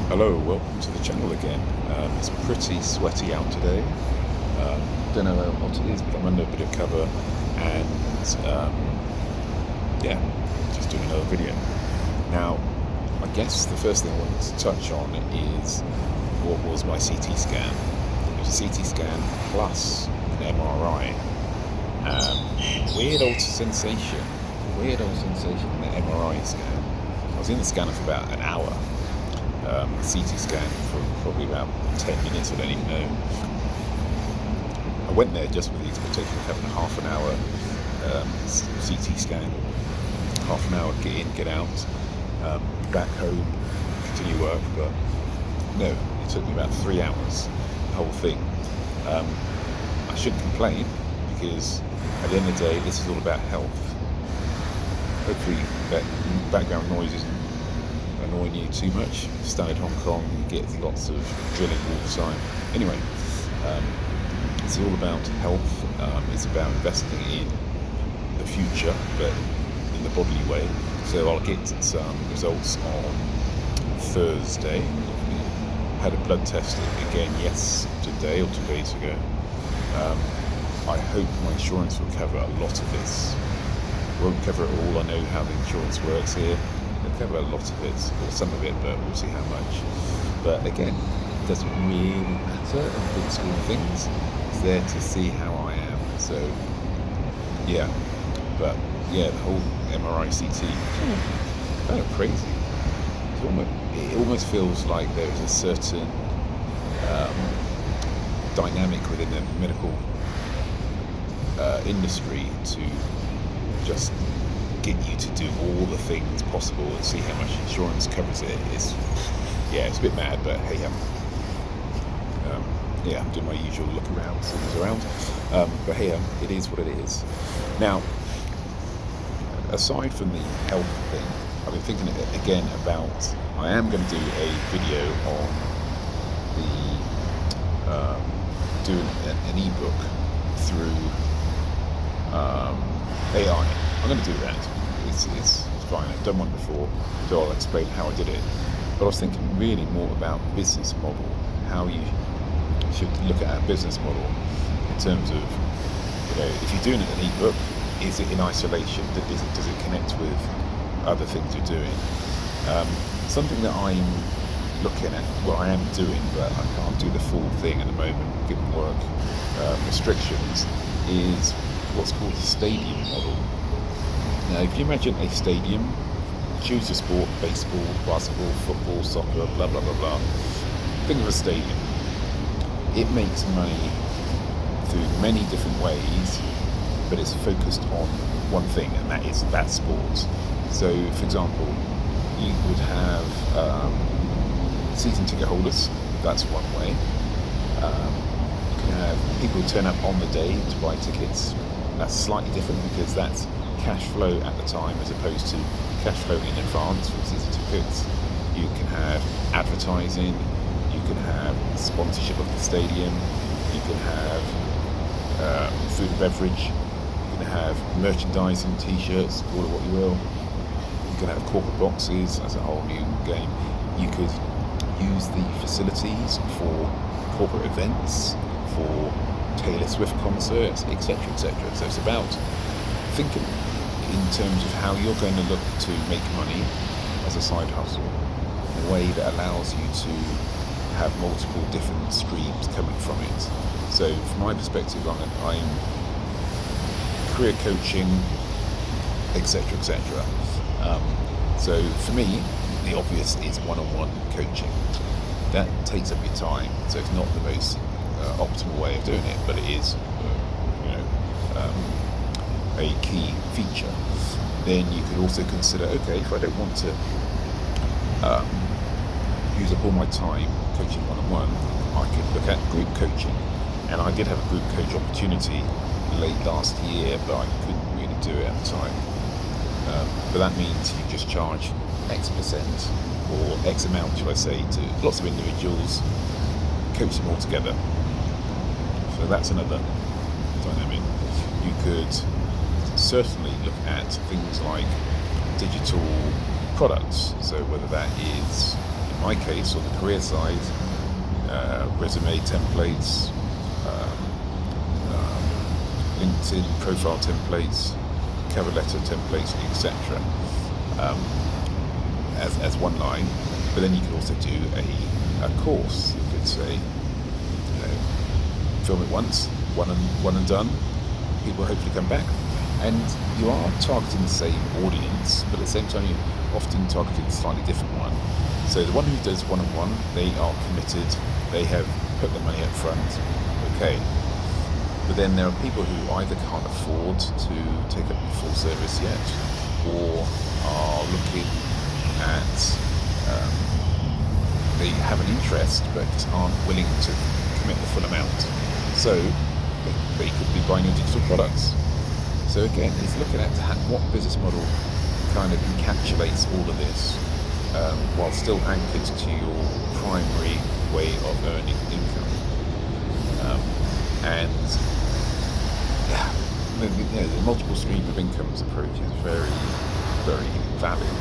Hello, welcome to the channel again. It's pretty sweaty out today. Don't know what it is, but I'm under a bit of cover, and yeah, just doing another video. Now, I guess the first thing I wanted to touch on is what was my CT scan. It was a CT scan plus an MRI. Weird old sensation in the MRI scan. I was in the scanner for about an hour. CT scan for probably about 10 minutes, I don't even know. I went there just with the expectation of having a half an hour CT scan, half an hour, get in, get out, back home, continue work, but no, it took me about 3 hours, the whole thing. I shouldn't complain, because at the end of the day, this is all about health. Hopefully that background noise isn't annoying you too much. Standard Hong Kong, you get lots of drilling all the time. Anyway, it's all about health. It's about investing in the future, but in the bodily way. So I'll get some results on Thursday. Had a blood test again yesterday or 2 days ago. I hope my insurance will cover a lot of this. Won't cover it all. I know how the insurance works here. They'll cover a lot of it, or some of it, but we'll see how much. But again, it doesn't really matter in the big scheme of things. It's there to see how I am. So, yeah. But, yeah, the whole MRI CT, kind of crazy. It almost feels like there's a certain dynamic within the medical industry to just get you to do all the things possible and see how much insurance covers it. It's a bit mad, but hey, I'm doing my usual look around, things around. But hey, it is what it is. Now, aside from the health thing, I've been thinking again about, I am going to do a video on the doing an ebook through AI. I'm going to do that. It's fine. I've done one before, so I'll explain how I did it. But I was thinking really more about business model, how you should look at a business model in terms of, if you're doing an ebook, is it in isolation? Does it connect with other things you're doing? Something that I'm looking at, well, I am doing, but I can't do the full thing at the moment, given work restrictions, is what's called the stadium model. Now, if you imagine a stadium, choose your sport: baseball, basketball, football, soccer, blah, blah, blah, blah. Think of a stadium. It makes money through many different ways, but it's focused on one thing, and that is that sport. So, for example, you would have season ticket holders. That's one way. You can have people who turn up on the day to buy tickets. That's slightly different, because that's cash flow at the time as opposed to cash flow in advance from season tickets. You can have advertising, you can have sponsorship of the stadium, you can have food and beverage, you can have merchandising, t-shirts, call it what you will. You can have corporate boxes. That's a whole new game. You could use the facilities for corporate events, for Taylor Swift concerts, etc., etc. So it's about thinking in terms of how you're going to look to make money as a side hustle in a way that allows you to have multiple different streams coming from it. So from my perspective, I'm career coaching, etc., etc. So for me, the obvious is one-on-one coaching. That takes up your time, so it's not the most optimal way of doing it, but it is a key feature. Then you could also consider, okay, if I don't want to use up all my time coaching one-on-one, I could look at group coaching. And I did have a group coach opportunity late last year, but I couldn't really do it at the time. But that means you just charge X%, or X amount, shall I say, to lots of individuals, coach them all together. So that's another dynamic. You could certainly look at things like digital products. So whether that is in my case, on the career side, resume templates, um, LinkedIn profile templates, cover letter templates, etc. Um, as one line, but then you could also do a course. You could say, film it once, one and done. People hopefully come back, and you are targeting the same audience, but at the same time you're often targeting a slightly different one. So the one who does one-on-one, they are committed, they have put the money up front, okay. But then there are people who either can't afford to take up the full service yet, or are looking at, they have an interest but just aren't willing to commit the full amount. So they could be buying your digital products. So again, it's looking at what business model kind of encapsulates all of this, while still anchored to your primary way of earning income. And the multiple stream of incomes approach is very, very valid,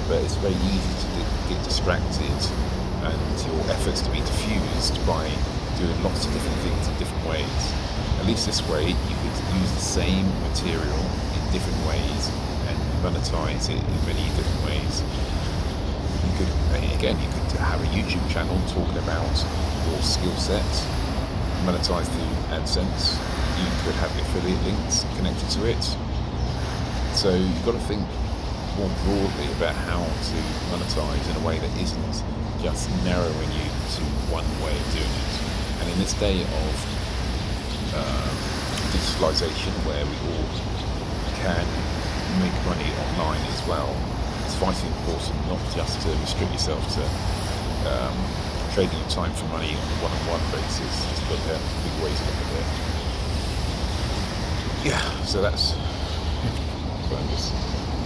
but it's very easy to get distracted and your efforts to be diffused by doing lots of different things in different ways. At least this way you could use the same material in different ways and monetize it in many different ways. You could have a YouTube channel talking about your skill set, monetize through AdSense. You could have affiliate links connected to it. So you've got to think more broadly about how to monetize in a way that isn't just narrowing you to one way of doing it. And in this day of digitalization, where we all can make money online as well, it's vitally important not just to restrict yourself to trading your time for money on a one-on-one basis. Just look at big ways to look at it. Yeah, so that's. So I'm just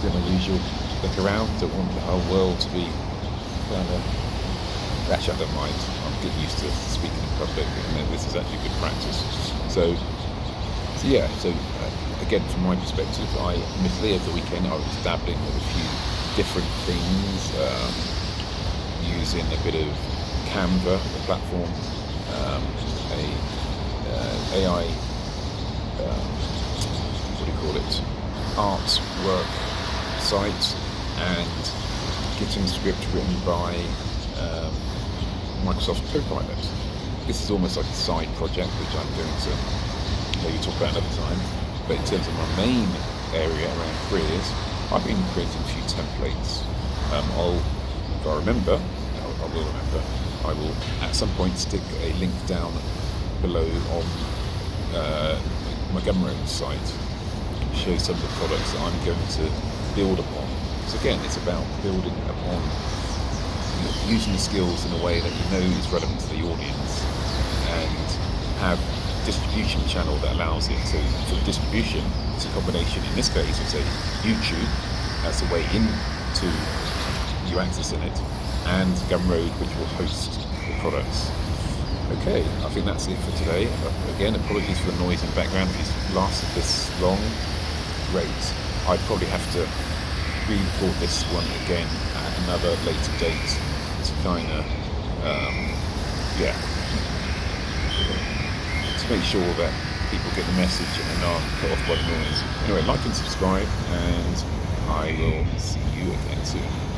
doing my usual look around. Don't want the whole world to be kind of. Actually, I don't mind. I'm getting used to speaking in public, and this is actually good practice. So again, from my perspective, admittedly over the weekend I was dabbling with a few different things, using a bit of Canva, the platform, AI, artwork site, and getting script written by Microsoft Copilot. This is almost like a side project which I'm going to maybe talk about another time. But in terms of my main area around careers, I've been creating a few templates. If I remember, I will at some point stick a link down below on my Gumroad site, show some of the products that I'm going to build upon. So again, it's about building upon, using the skills in a way that you know is relevant to the audience, and have a distribution channel that allows it. So for the distribution, it's a combination, in this case, of say YouTube as the way into you accessing it, and Gumroad, which will host the products. Okay, I think that's it for today. Again, apologies for the noise in the background. If it's lasted this long, great. I'd probably have to re-record this one again at another later date to kind of, to make sure that people get the message and aren't put off by the noise. Anyway, like and subscribe, and I will see you again soon.